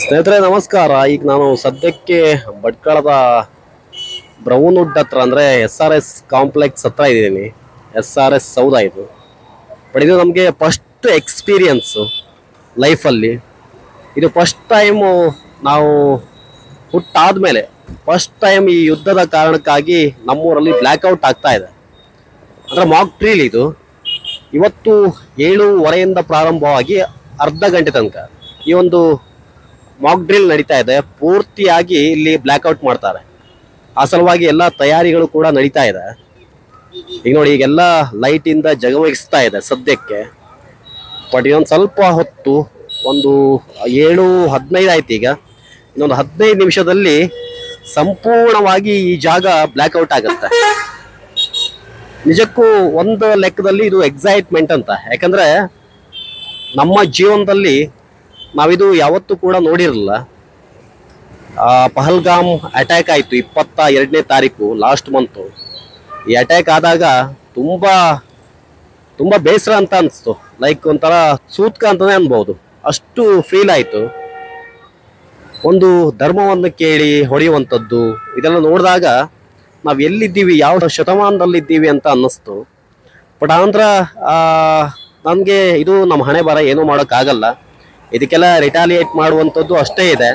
ಸ್ನೇಹಿತರೆ ನಮಸ್ಕಾರ. ಈಗ ನಾನು ಸದ್ಯಕ್ಕೆ ಭಟ್ಕಳದ ಬ್ರೌನ್ವುಡ್ ಹತ್ರ ಅಂದರೆ SRS ಕಾಂಪ್ಲೆಕ್ಸ್ ಹತ್ರ ಇದ್ದೀನಿ. SRS ಸೌಧ ಇದು. ಬಟ್ ಇದು ನಮಗೆ ಫಸ್ಟ್ ಎಕ್ಸ್ಪೀರಿಯನ್ಸು ಲೈಫಲ್ಲಿ. ಇದು ಫಸ್ಟ್ ಟೈಮು ನಾವು ಹುಟ್ಟಾದ್ಮೇಲೆ ಫಸ್ಟ್ ಟೈಮ್ ಈ ಯುದ್ಧದ ಕಾರಣಕ್ಕಾಗಿ ನಮ್ಮೂರಲ್ಲಿ ಬ್ಲ್ಯಾಕ್ಔಟ್ ಆಗ್ತಾ ಇದೆ. ಅಂದರೆ ಮಾಕ್ ಡ್ರಿಲ್ ಇದು. ಇವತ್ತು 7:30 ಪ್ರಾರಂಭವಾಗಿ ಅರ್ಧ ಗಂಟೆ ತನಕ ಈ ಒಂದು ಮಾಕ್ ಡ್ರಿಲ್ ನಡೀತಾ ಇದೆ. ಪೂರ್ತಿಯಾಗಿ ಇಲ್ಲಿ ಬ್ಲ್ಯಾಕ್ಔಟ್ ಮಾಡ್ತಾರೆ. ಆ ಸಲುವಾಗಿ ಎಲ್ಲ ತಯಾರಿಗಳು ಕೂಡ ನಡೀತಾ ಇದೆ. ಈಗ ನೋಡಿ, ಈಗೆಲ್ಲ ಲೈಟಿಂದ ಜಗಮಗಿಸ್ತಾ ಇದೆ ಸದ್ಯಕ್ಕೆ. ಬಟ್ ಇನ್ನೊಂದು ಸ್ವಲ್ಪ ಹೊತ್ತು, ಒಂದು 7:15 ಆಯ್ತು. ಈಗ ಇನ್ನೊಂದು 15 ನಿಮಿಷದಲ್ಲಿ ಸಂಪೂರ್ಣವಾಗಿ ಈ ಜಾಗ ಬ್ಲ್ಯಾಕ್ಔಟ್ ಆಗುತ್ತೆ. ನಿಜಕ್ಕೂ ಒಂದು ಲೆಕ್ಕದಲ್ಲಿ ಇದು ಎಕ್ಸೈಟ್ಮೆಂಟ್ ಅಂತ. ಯಾಕಂದ್ರೆ ನಮ್ಮ ಜೀವನದಲ್ಲಿ ನಾವಿದು ಯಾವತ್ತೂ ಕೂಡ ನೋಡಿರಲಿಲ್ಲ. ಪಹಲ್ಗಾಮ್ ಅಟ್ಯಾಕ್ ಆಯಿತು 22ನೇ ತಾರೀಕು ಲಾಸ್ಟ್ ಮಂತು. ಈ ಅಟ್ಯಾಕ್ ಆದಾಗ ತುಂಬ ಬೇಸರ ಅಂತ ಅನಿಸ್ತು. ಲೈಕ್ ಒಂಥರ ಸೂತ್ಕ ಅಂತಲೇ ಅನ್ಬೋದು, ಅಷ್ಟು ಫೀಲ್ ಆಯಿತು. ಒಂದು ಧರ್ಮವನ್ನು ಕೇಳಿ ಹೊಡೆಯುವಂಥದ್ದು ಇದೆಲ್ಲ ನೋಡಿದಾಗ ನಾವು ಎಲ್ಲಿದ್ದೀವಿ, ಯಾವ ಶತಮಾನದಲ್ಲಿದ್ದೀವಿ ಅಂತ ಅನ್ನಿಸ್ತು. ಬಟ್ ಆಂಧ್ರ ನನಗೆ ಇದು ನಮ್ಮ ಹಣೆ ಬರ, ಏನೂ ಮಾಡೋಕ್ಕಾಗಲ್ಲ. ಇದಕ್ಕೆಲ್ಲ ರಿಟಾಲಿಯೇಟ್ ಮಾಡುವಂಥದ್ದು ಅಷ್ಟೇ ಇದೆ.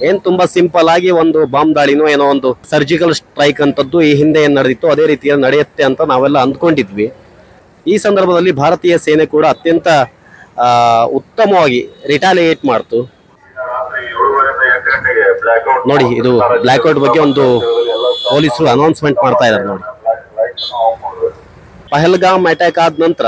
ಏನು ತುಂಬ ಸಿಂಪಲ್ ಆಗಿ ಒಂದು ಬಾಂಬ್ ದಾಳಿನೋ ಏನೋ ಒಂದು ಸರ್ಜಿಕಲ್ ಸ್ಟ್ರೈಕ್ ಅಂತದ್ದು ಈ ಹಿಂದೆ ಏನು ನಡೆದಿತ್ತು ಅದೇ ರೀತಿಯಲ್ಲಿ ನಡೆಯುತ್ತೆ ಅಂತ ನಾವೆಲ್ಲ ಅಂದ್ಕೊಂಡಿದ್ವಿ. ಈ ಸಂದರ್ಭದಲ್ಲಿ ಭಾರತೀಯ ಸೇನೆ ಕೂಡ ಅತ್ಯಂತ ಉತ್ತಮವಾಗಿ ರಿಟಾಲಿಯೇಟ್ ಮಾಡ್ತು. ನೋಡಿ, ಇದು ಬ್ಲ್ಯಾಕ್ಔಟ್ ಬಗ್ಗೆ ಒಂದು ಪೊಲೀಸರು ಅನೌನ್ಸ್ಮೆಂಟ್ ಮಾಡ್ತಾ ಇದ್ದಾರೆ ನೋಡಿ. ಪಹಲ್ಗಾಮ್ ಅಟ್ಯಾಕ್ ಆದ ನಂತರ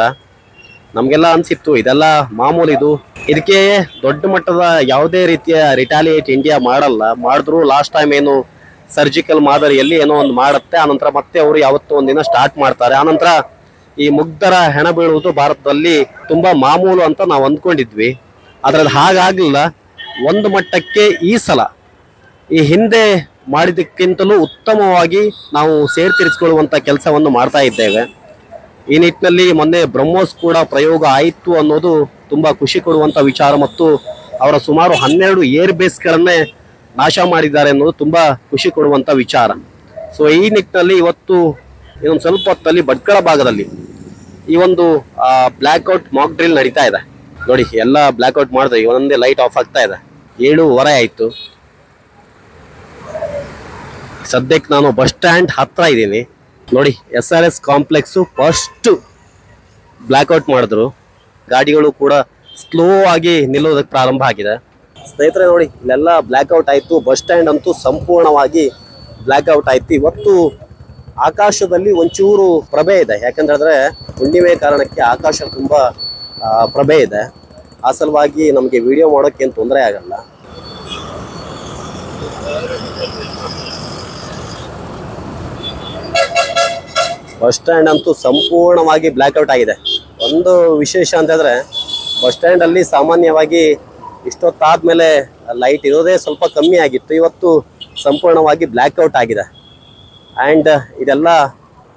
ನಮಗೆಲ್ಲ ಅನಿಸಿತ್ತು ಇದೆಲ್ಲ ಮಾಮೂಲಿದು, ಇದಕ್ಕೆ ದೊಡ್ಡ ಮಟ್ಟದ ಯಾವುದೇ ರೀತಿಯ ರಿಟಾಲಿಯೇಟ್ ಇಂಡಿಯಾ ಮಾಡಲ್ಲ. ಮಾಡಿದ್ರು ಲಾಸ್ಟ್ ಟೈಮ್ ಏನು ಸರ್ಜಿಕಲ್ ಮಾದರಿಯಲ್ಲಿ ಏನೋ ಒಂದು ಮಾಡುತ್ತೆ, ಆನಂತರ ಮತ್ತೆ ಅವರು ಯಾವತ್ತೂ ಒಂದಿನ ಸ್ಟಾರ್ಟ್ ಮಾಡ್ತಾರೆ. ಆನಂತರ ಈ ಮುಗ್ಧರ ಹೆಣ ಬೀಳುವುದು ಭಾರತದಲ್ಲಿ ತುಂಬ ಮಾಮೂಲು ಅಂತ ನಾವು ಅಂದ್ಕೊಂಡಿದ್ವಿ. ಆದರೆ ಅದು ಹಾಗಾಗಲಿಲ್ಲ. ಒಂದು ಮಟ್ಟಕ್ಕೆ ಈ ಸಲ ಈ ಹಿಂದೆ ಮಾಡಿದ್ದಕ್ಕಿಂತಲೂ ಉತ್ತಮವಾಗಿ ನಾವು ಸೇರ್ ತೀರಿಸಿಕೊಳ್ಳುವಂಥ ಕೆಲಸವನ್ನು ಮಾಡ್ತಾ ಇದ್ದೇವೆ. ಈ ನಿಟ್ಟಿನಲ್ಲಿ ಮೊನ್ನೆ ಬ್ರಹ್ಮೋಸ್ ಕೂಡ ಪ್ರಯೋಗ ಆಯಿತು ಅನ್ನೋದು ತುಂಬ ಖುಷಿ ಕೊಡುವಂಥ ವಿಚಾರ. ಮತ್ತು ಅವರ ಸುಮಾರು 12 ಏರ್ ಬೇಸ್ಗಳನ್ನೇ ನಾಶ ಮಾಡಿದ್ದಾರೆ ಅನ್ನೋದು ತುಂಬ ಖುಷಿ ಕೊಡುವಂಥ ವಿಚಾರ. ಸೊ ಈ ನಿಟ್ಟಿನಲ್ಲಿ ಇವತ್ತು ಇನ್ನೊಂದು ಸ್ವಲ್ಪ ಹೊತ್ತಲ್ಲಿ ಭಟ್ಕಳ ಭಾಗದಲ್ಲಿ ಈ ಒಂದು ಬ್ಲ್ಯಾಕ್ಔಟ್ ಮಾಕ್ ಡ್ರಿಲ್ ನಡೀತಾ ಇದೆ. ನೋಡಿ, ಎಲ್ಲ ಬ್ಲ್ಯಾಕ್ಔಟ್ ಮಾಡಿದ್ರೆ ಒಂದೊಂದೇ ಲೈಟ್ ಆಫ್ ಆಗ್ತಾ ಇದೆ. 7:15 ಆಯಿತು. ಸದ್ಯಕ್ಕೆ ನಾನು ಬಸ್ ಸ್ಟ್ಯಾಂಡ್ ಹತ್ರ ಇದ್ದೀನಿ. ನೋಡಿ, SRS ಕಾಂಪ್ಲೆಕ್ಸು ಫಸ್ಟ್ ಬ್ಲ್ಯಾಕ್ಔಟ್ ಮಾಡಿದ್ರು. ಗಾಡಿಗಳು ಕೂಡ ಸ್ಲೋ ಆಗಿ ನಿಲ್ಲೋದಕ್ಕೆ ಪ್ರಾರಂಭ ಆಗಿದೆ. ಸ್ನೇಹಿತರೆ ನೋಡಿ, ಇಲ್ಲೆಲ್ಲ ಬ್ಲ್ಯಾಕ್ಔಟ್ ಆಯಿತು. ಬಸ್ ಸ್ಟ್ಯಾಂಡ್ ಅಂತೂ ಸಂಪೂರ್ಣವಾಗಿ ಬ್ಲ್ಯಾಕ್ಔಟ್ ಆಯಿತು. ಇವತ್ತು ಆಕಾಶದಲ್ಲಿ ಒಂಚೂರು ಪ್ರಭೆ ಇದೆ. ಯಾಕಂದ್ರೆ ಹುಣ್ಣಿಮೆ ಕಾರಣಕ್ಕೆ ಆಕಾಶ ತುಂಬ ಪ್ರಭೆ ಇದೆ. ಆ ಸಲುವಾಗಿ ನಮಗೆ ವಿಡಿಯೋ ಮಾಡೋಕ್ಕೆ ಏನು ತೊಂದರೆ ಆಗಲ್ಲ. ಬಸ್ ಸ್ಟ್ಯಾಂಡ್ ಅಂತೂ ಸಂಪೂರ್ಣವಾಗಿ ಬ್ಲ್ಯಾಕ್ಔಟ್ ಆಗಿದೆ. ಒಂದು ವಿಶೇಷ ಅಂತಂದರೆ, ಬಸ್ ಸ್ಟ್ಯಾಂಡಲ್ಲಿ ಸಾಮಾನ್ಯವಾಗಿ ಇಷ್ಟೊತ್ತಾದಮೇಲೆ ಲೈಟ್ ಇರೋದೇ ಸ್ವಲ್ಪ ಕಮ್ಮಿ ಆಗಿತ್ತು. ಇವತ್ತು ಸಂಪೂರ್ಣವಾಗಿ ಬ್ಲ್ಯಾಕ್ಔಟ್ ಆಗಿದೆ. ಆ್ಯಂಡ್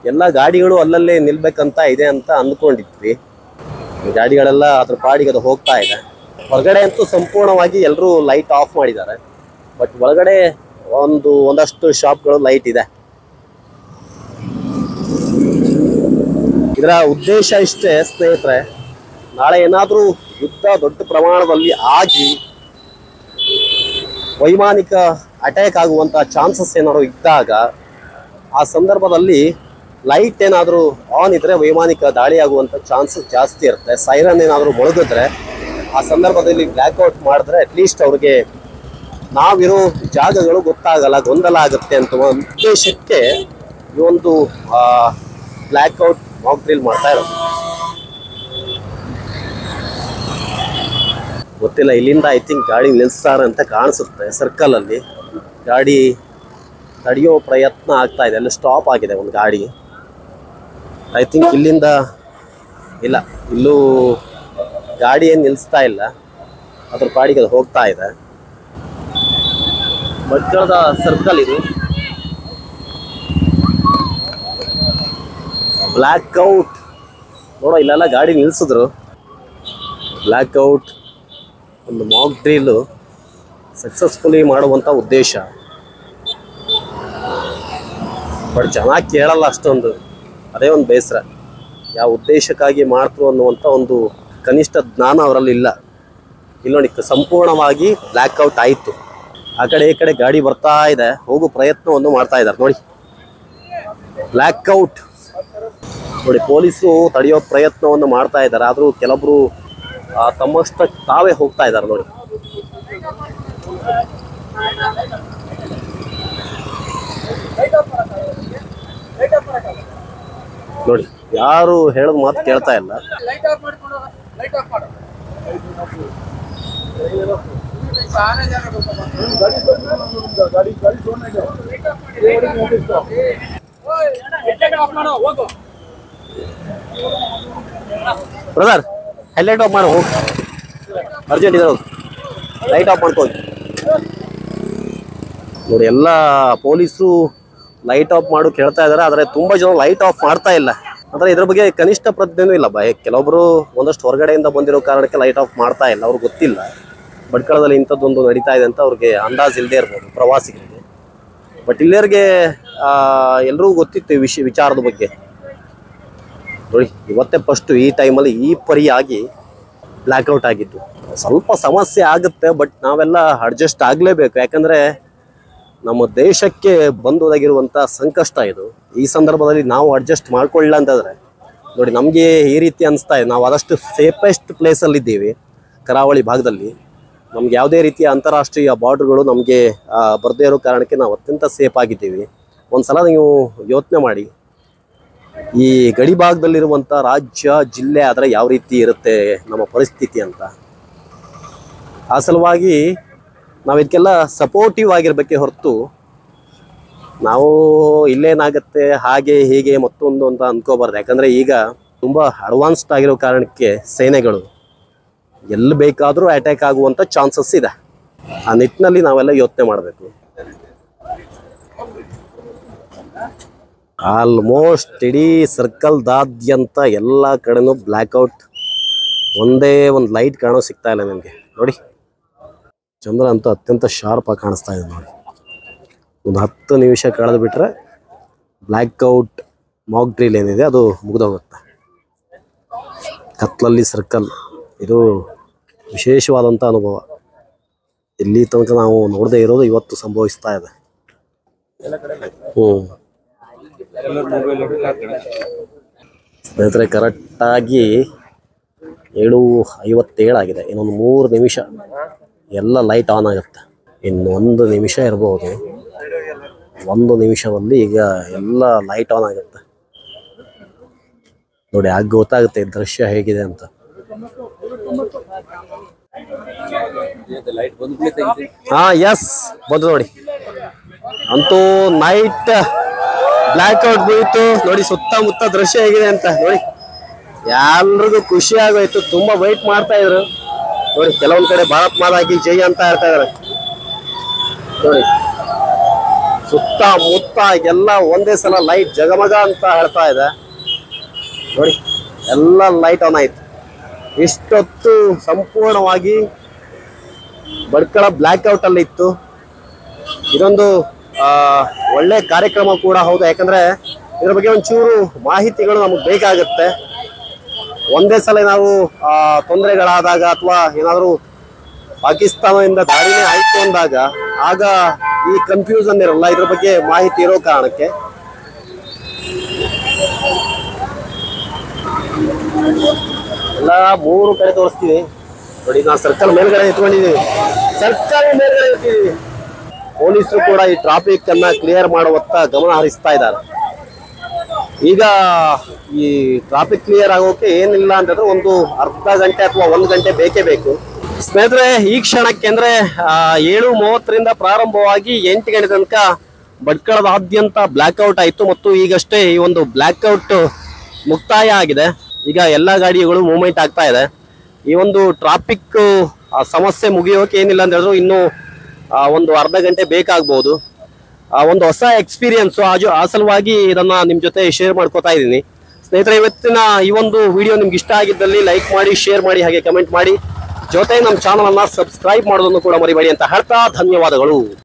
ಎಲ್ಲ ಗಾಡಿಗಳು ಅಲ್ಲಲ್ಲೇ ನಿಲ್ಬೇಕಂತ ಇದೆ ಅಂತ ಅಂದ್ಕೊಂಡಿದ್ವಿ. ಗಾಡಿಗಳೆಲ್ಲ ಅದ್ರ ಪಾಡಿಗೆ ಅದು ಹೋಗ್ತಾ ಇದೆ. ಹೊರಗಡೆ ಅಂತೂ ಸಂಪೂರ್ಣವಾಗಿ ಎಲ್ಲರೂ ಲೈಟ್ ಆಫ್ ಮಾಡಿದ್ದಾರೆ. ಬಟ್ ಒಳಗಡೆ ಒಂದಷ್ಟು ಶಾಪ್ಗಳು ಲೈಟ್ ಇದೆ. ಇದರ ಉದ್ದೇಶ ಇಷ್ಟೇ ಸ್ನೇಹಿತರೆ, ನಾಳೆ ಏನಾದರೂ ಯುದ್ಧ ದೊಡ್ಡ ಪ್ರಮಾಣದಲ್ಲಿ ಆಗಿ ವೈಮಾನಿಕ ಅಟ್ಯಾಕ್ ಆಗುವಂಥ ಚಾನ್ಸಸ್ ಏನಾದರೂ ಇದ್ದಾಗ ಆ ಸಂದರ್ಭದಲ್ಲಿ ಲೈಟ್ ಏನಾದರೂ ಆನ್ ಇದ್ದರೆ ವೈಮಾನಿಕ ದಾಳಿ ಆಗುವಂಥ ಚಾನ್ಸಸ್ ಜಾಸ್ತಿ ಇರುತ್ತೆ. ಸೈರನ್ ಏನಾದರೂ ಮೊಳಗಿದ್ರೆ ಆ ಸಂದರ್ಭದಲ್ಲಿ ಬ್ಲ್ಯಾಕ್ಔಟ್ ಮಾಡಿದ್ರೆ ಅಟ್ಲೀಸ್ಟ್ ಅವ್ರಿಗೆ ನಾವಿರೋ ಜಾಗಗಳು ಗೊತ್ತಾಗಲ್ಲ, ಗೊಂದಲ ಆಗುತ್ತೆ ಅಂತ ಉದ್ದೇಶಕ್ಕೆ ಈ ಒಂದು ಬ್ಲ್ಯಾಕ್ಔಟ್ ಮಾಕ್ ಡ್ರಿಲ್ ಮಾಡ್ತಾ ಇರೋದು. ಗೊತ್ತಿಲ್ಲ, ಇಲ್ಲಿಂದ ಐ ಥಿಂಕ್ ಗಾಡಿ ನಿಲ್ಲಿಸ್ತಾರೆ ಅಂತ ಕಾಣಿಸುತ್ತೆ. ಸರ್ಕಲಲ್ಲಿ ಗಾಡಿ ತಡೆಯೋ ಪ್ರಯತ್ನ ಆಗ್ತಾ ಇದೆ. ಅಲ್ಲಿ ಸ್ಟಾಪ್ ಆಗಿದೆ ಒಂದು ಗಾಡಿ. ಐ ಥಿಂಕ್ ಇಲ್ಲಿಂದ ಇಲ್ಲ, ಇಲ್ಲೂ ಗಾಡಿ ಏನು ನಿಲ್ಲಿಸ್ತಾ ಇಲ್ಲ, ಅದ್ರ ಪಾಡಿಗೆ ಅದು ಹೋಗ್ತಾ ಇದೆ. ಭಟ್ಕಳದ ಸರ್ಕಲ್ ಇದು. ಬ್ಲ್ಯಾಕ್ಔಟ್ ನೋಡೋ, ಇಲ್ಲೆಲ್ಲ ಗಾಡಿ ನಿಲ್ಲಿಸಿದ್ರು. ಬ್ಲ್ಯಾಕ್ಔಟ್ ಒಂದು ಮಾಕ್ ಡ್ರಿಲ್ ಸಕ್ಸಸ್ಫುಲಿ ಮಾಡುವಂಥ ಉದ್ದೇಶ. ಬಟ್ ಜನ ಕೇಳಲ್ಲ ಅಷ್ಟೊಂದು, ಅದೇ ಒಂದು ಬೇಸರ. ಯಾವ ಉದ್ದೇಶಕ್ಕಾಗಿ ಮಾಡ್ತರು ಅನ್ನುವಂಥ ಒಂದು ಕನಿಷ್ಠ ಜ್ಞಾನ ಅವರಲ್ಲಿ ಇಲ್ಲ. ಇಲ್ಲಿ ನೋಡಿ, ಸಂಪೂರ್ಣವಾಗಿ ಬ್ಲ್ಯಾಕ್ಔಟ್ ಆಯಿತು. ಆ ಕಡೆ ಈ ಕಡೆ ಗಾಡಿ ಬರ್ತಾ ಇದೆ, ಹೋಗೋ ಪ್ರಯತ್ನವನ್ನು ಮಾಡ್ತಾ ಇದ್ದಾರೆ ನೋಡಿ. ಬ್ಲ್ಯಾಕ್ಔಟ್ ನೋಡಿ, ಪೊಲೀಸರು ತಡೆಯೋ ಪ್ರಯತ್ನವನ್ನು ಮಾಡ್ತಾ ಇದ್ದಾರೆ. ಆದರೂ ಕೆಲವೊಬ್ರು ತಮ್ಮಷ್ಟಕ್ಕೆ ತಾವೇ ಹೋಗ್ತಾ ಇದ್ದಾರೆ ನೋಡಿ. ನೋಡಿ, ಯಾರು ಹೇಳೋದು ಮಾತು ಕೇಳ್ತಾ ಇಲ್ಲ. ಬ್ರದರ್, ಹೆಡ್ಲೈಟ್ ಆಫ್ ಮಾಡಿ ಹೋಗಿ, ಅರ್ಜೆಂಟ್ ಇದೆ, ಲೈಟ್ ಆಫ್ ಮಾಡ್ಕೋ ನೋಡಿ. ಎಲ್ಲ ಪೊಲೀಸರು ಲೈಟ್ ಆಫ್ ಮಾಡು ಕೇಳ್ತಾ ಇದ್ದಾರೆ, ಆದರೆ ತುಂಬ ಜನ ಲೈಟ್ ಆಫ್ ಮಾಡ್ತಾ ಇಲ್ಲ. ಅಂದರೆ ಇದ್ರ ಬಗ್ಗೆ ಕನಿಷ್ಠ ಪ್ರಜ್ಞೆನೂ ಇಲ್ಲ. ಕೆಲವೊಬ್ರು ಒಂದಷ್ಟು ಹೊರಗಡೆಯಿಂದ ಬಂದಿರೋ ಕಾರಣಕ್ಕೆ ಲೈಟ್ ಆಫ್ ಮಾಡ್ತಾ ಇಲ್ಲ, ಅವ್ರಿಗೆ ಗೊತ್ತಿಲ್ಲ ಭಟ್ಕಳದಲ್ಲಿ ಇಂಥದ್ದೊಂದು ನಡೀತಾ ಇದೆ ಅಂತ ಅವ್ರಿಗೆ ಅಂದಾಜು ಇಲ್ಲದೆ ಇರ್ಬೋದು ಪ್ರವಾಸಿಗರಿಗೆ. ಬಟ್ ಇಲ್ಲಿಯವ್ರಿಗೆ ಎಲ್ರಿಗೂ ಗೊತ್ತಿತ್ತು ಈ ವಿಚಾರದ ಬಗ್ಗೆ ನೋಡಿ. ಇವತ್ತೇ ಫಸ್ಟು ಈ ಟೈಮಲ್ಲಿ ಈ ಪರಿಯಾಗಿ ಬ್ಲ್ಯಾಕ್ಔಟ್ ಆಗಿದ್ದು. ಸ್ವಲ್ಪ ಸಮಸ್ಯೆ ಆಗುತ್ತೆ, ಬಟ್ ನಾವೆಲ್ಲ ಅಡ್ಜಸ್ಟ್ ಆಗಲೇಬೇಕು. ಯಾಕಂದರೆ ನಮ್ಮ ದೇಶಕ್ಕೆ ಬಂದೊದಗಿರುವಂಥ ಸಂಕಷ್ಟ ಇದು. ಈ ಸಂದರ್ಭದಲ್ಲಿ ನಾವು ಅಡ್ಜಸ್ಟ್ ಮಾಡ್ಕೊಳ್ಳಿಲ್ಲ ಅಂತಂದರೆ ನೋಡಿ, ನಮಗೆ ಈ ರೀತಿ ಅನಿಸ್ತಾ ಇದೆ. ನಾವು ಆದಷ್ಟು ಸೇಫೆಸ್ಟ್ ಪ್ಲೇಸಲ್ಲಿದ್ದೀವಿ ಕರಾವಳಿ ಭಾಗದಲ್ಲಿ. ನಮ್ಗೆ ಯಾವುದೇ ರೀತಿಯ ಅಂತಾರಾಷ್ಟ್ರೀಯ ಬಾರ್ಡ್ರ್ಗಳು ನಮಗೆ ಬರದೇ ಇರೋ ಕಾರಣಕ್ಕೆ ನಾವು ಅತ್ಯಂತ ಸೇಫ್ ಆಗಿದ್ದೀವಿ. ಒಂದು ಸಲ ನೀವು ಯೋಚನೆ ಮಾಡಿ, ಈ ಗಡಿ ಭಾಗದಲ್ಲಿರುವಂಥ ರಾಜ್ಯ ಜಿಲ್ಲೆ ಆದರೆ ಯಾವ ರೀತಿ ಇರುತ್ತೆ ನಮ್ಮ ಪರಿಸ್ಥಿತಿ ಅಂತ. ಆ ಸಲುವಾಗಿ ನಾವು ಇದಕ್ಕೆಲ್ಲ ಸಪೋರ್ಟಿವ್ ಆಗಿರ್ಬೇಕೆ ಹೊರತು ನಾವು ಇಲ್ಲೇನಾಗುತ್ತೆ ಹಾಗೆ ಹೀಗೆ ಮತ್ತೊಂದು ಅಂತ ಅಂದ್ಕೋಬಾರ್ದು. ಯಾಕಂದರೆ ಈಗ ತುಂಬ ಅಡ್ವಾನ್ಸ್ಡ್ ಆಗಿರೋ ಕಾರಣಕ್ಕೆ ಸೇನೆಗಳು ಎಲ್ಲಿ ಬೇಕಾದರೂ ಅಟ್ಯಾಕ್ ಆಗುವಂಥ ಚಾನ್ಸಸ್ ಇದೆ. ಆ ನಿಟ್ಟಿನಲ್ಲಿ ನಾವೆಲ್ಲ ಯೋಚನೆ ಮಾಡಬೇಕು. ಆಲ್ಮೋಸ್ಟ್ ಇಡೀ ಸರ್ಕಲ್ದಾದ್ಯಂತ ಎಲ್ಲ ಕಡೆನೂ ಬ್ಲ್ಯಾಕ್ಔಟ್. ಒಂದೇ ಒಂದು ಲೈಟ್ ಕಾಣೋ ಸಿಗ್ತಾ ಇಲ್ಲ ನಿಮಗೆ ನೋಡಿ. ಚಂದ್ರ ಅಂತೂ ಅತ್ಯಂತ ಶಾರ್ಪ್ ಆಗಿ ಕಾಣಿಸ್ತಾ ಇದೆ ನೋಡಿ. ಒಂದು 10 ನಿಮಿಷ ಕಳೆದು ಬಿಟ್ಟರೆ ಬ್ಲ್ಯಾಕ್ಔಟ್ ಮಾಕ್ ಡ್ರಿಲ್ ಏನಿದೆ ಅದು ಮುಗಿದೋಗುತ್ತೆ. ಕತ್ಲಲ್ಲಿ ಸರ್ಕಲ್ ಇದು ವಿಶೇಷವಾದಂಥ ಅನುಭವ. ಇಲ್ಲಿ ತನಕ ನಾವು ನೋಡದೇ ಇರೋದು ಇವತ್ತು ಸಂಭವಿಸ್ತಾ ಇದೆ. ಸ್ನೇಹಿತರೆ, ಕರೆಕ್ಟಾಗಿ 7:57 ಆಗಿದೆ. ಇನ್ನೊಂದು 3 ನಿಮಿಷ ಎಲ್ಲ ಲೈಟ್ ಆನ್ ಆಗುತ್ತೆ. ಇನ್ನು 1 ನಿಮಿಷ ಇರ್ಬೋದು. 1 ನಿಮಿಷದಲ್ಲಿ ಈಗ ಎಲ್ಲ ಲೈಟ್ ಆನ್ ಆಗುತ್ತೆ ನೋಡಿ. ಆಗ ಗೊತ್ತಾಗುತ್ತೆ ದೃಶ್ಯ ಹೇಗಿದೆ ಅಂತ. ಎಸ್ ಬಂದು ನೋಡಿ. ಅಂತೂ ನೈಟ್ ಬ್ಲ್ಯಾಕ್ಔಟ್ ಬೀಳ್ತು ನೋಡಿ. ಸುತ್ತಮುತ್ತ ದೃಶ್ಯ ಹೇಗಿದೆ ಅಂತ ನೋಡಿ. ಎಲ್ರಿಗೂ ಖುಷಿ ಆಗೋಯ್ತು. ತುಂಬಾ ವೈಟ್ ಮಾಡ್ತಾ ಇದ್ರು ನೋಡಿ. ಕೆಲವೊಂದ್ ಕಡೆ ಭಾರತ್ ಮಾತಾ ಕಿ ಜೈ ಅಂತ ಹೇಳ್ತಾ ಇದಾರೆ ನೋಡಿ. ಸುತ್ತಮುತ್ತ ಎಲ್ಲ ಒಂದೇ ಸಲ ಲೈಟ್ ಜಗಮಗ ಅಂತ ಹೇಳ್ತಾ ಇದೆ ನೋಡಿ. ಎಲ್ಲ ಲೈಟ್ ಆನ್ ಆಯ್ತು. ಇಷ್ಟೊತ್ತು ಸಂಪೂರ್ಣವಾಗಿ ಭಟ್ಕಳ ಬ್ಲ್ಯಾಕ್ಔಟ್ ಅಲ್ಲಿ ಇತ್ತು. ಇದೊಂದು ಒಳ್ಳೆ ಕಾರ್ಯಕ್ರಮ ಕೂಡ ಹೌದು. ಯಾಕಂದ್ರೆ ಇದ್ರ ಬಗ್ಗೆ ಒಂಚೂರು ಮಾಹಿತಿಗಳು ನಮಗೆ ಬೇಕಾಗುತ್ತೆ. ಒಂದೇ ಸಲ ನಾವು ತೊಂದರೆಗಳಾದಾಗ ಅಥವಾ ಏನಾದರೂ ಪಾಕಿಸ್ತಾನದಿಂದ ದಾಳಿನೇ ಆಯ್ತು ಅಂದಾಗ ಆಗ ಈ ಕನ್ಫ್ಯೂಷನ್ ಇರಲ್ಲ. ಇದ್ರ ಬಗ್ಗೆ ಮಾಹಿತಿ ಇರೋ ಕಾರಣಕ್ಕೆ ಎಲ್ಲ 3 ಕಡೆ ತೋರಿಸ್ತೀವಿ ನೋಡಿ. ನಾವು ಸರ್ಕಲ್ ಮೇಲ್ಗಡೆ ಇಟ್ಕೊಂಡಿದ್ದೀವಿ. ಸರ್ಕಲ್ ಮೇಲ್ಗಡೆ ಇರ್ತೀವಿ. ಪೊಲೀಸರು ಕೂಡ ಈ ಟ್ರಾಫಿಕ್ ಅನ್ನ ಕ್ಲಿಯರ್ ಮಾಡುವತ್ತ ಗಮನ ಹರಿಸ್ತಾ ಇದ್ದಾರೆ. ಈಗ ಈ ಟ್ರಾಫಿಕ್ ಕ್ಲಿಯರ್ ಆಗೋಕೆ ಏನಿಲ್ಲ ಅಂತಂದ್ರೆ ಒಂದು ಅರ್ಧ ಗಂಟೆ ಅಥವಾ 1 ಗಂಟೆ ಬೇಕೇ ಬೇಕು. ಸ್ನೇಹಿತರೆ, ಈ ಕ್ಷಣಕ್ಕೆ ಅಂದ್ರೆ 7:30ರಿಂದ ಪ್ರಾರಂಭವಾಗಿ 8 ಗಂಟೆ ತನಕ ಭಟ್ಕಳದಾದ್ಯಂತ ಬ್ಲ್ಯಾಕ್ಔಟ್ ಆಯಿತು. ಮತ್ತು ಈಗಷ್ಟೇ ಈ ಒಂದು ಬ್ಲ್ಯಾಕ್ಔಟ್ ಮುಕ್ತಾಯ ಆಗಿದೆ. ಈಗ ಎಲ್ಲ ಗಾಡಿಗಳು ಮೂವ್ಮೆಂಟ್ ಆಗ್ತಾ ಇದೆ. ಈ ಒಂದು ಟ್ರಾಫಿಕ್ ಸಮಸ್ಯೆ ಮುಗಿಯೋಕೆ ಏನಿಲ್ಲ ಅಂತ ಹೇಳಿದ್ರು ಇನ್ನು ಒಂದು ಅರ್ಧ ಗಂಟೆ ಬೇಕಾಗಬಹುದು. ಒಂದು ಹೊಸ ಎಕ್ಸ್ಪೀರಿಯನ್ಸ್ ಆ ಸಲುವಾಗಿ ಇದನ್ನ ನಿಮ್ ಜೊತೆ ಶೇರ್ ಮಾಡ್ಕೋತಾ ಇದ್ದೀನಿ. ಸ್ನೇಹಿತರೆ, ಇವತ್ತಿನ ಈ ಒಂದು ವಿಡಿಯೋ ನಿಮ್ಗೆ ಇಷ್ಟ ಆಗಿದ್ದಲ್ಲಿ ಲೈಕ್ ಮಾಡಿ, ಶೇರ್ ಮಾಡಿ, ಹಾಗೆ ಕಮೆಂಟ್ ಮಾಡಿ. ಜೊತೆ ನಮ್ಮ ಚಾನಲ್ ಅನ್ನ ಸಬ್ಸ್ಕ್ರೈಬ್ ಮಾಡೋದನ್ನು ಕೂಡ ಮರಿಬೇಡಿ ಅಂತ ಹೇಳ್ತಾ ಧನ್ಯವಾದಗಳು.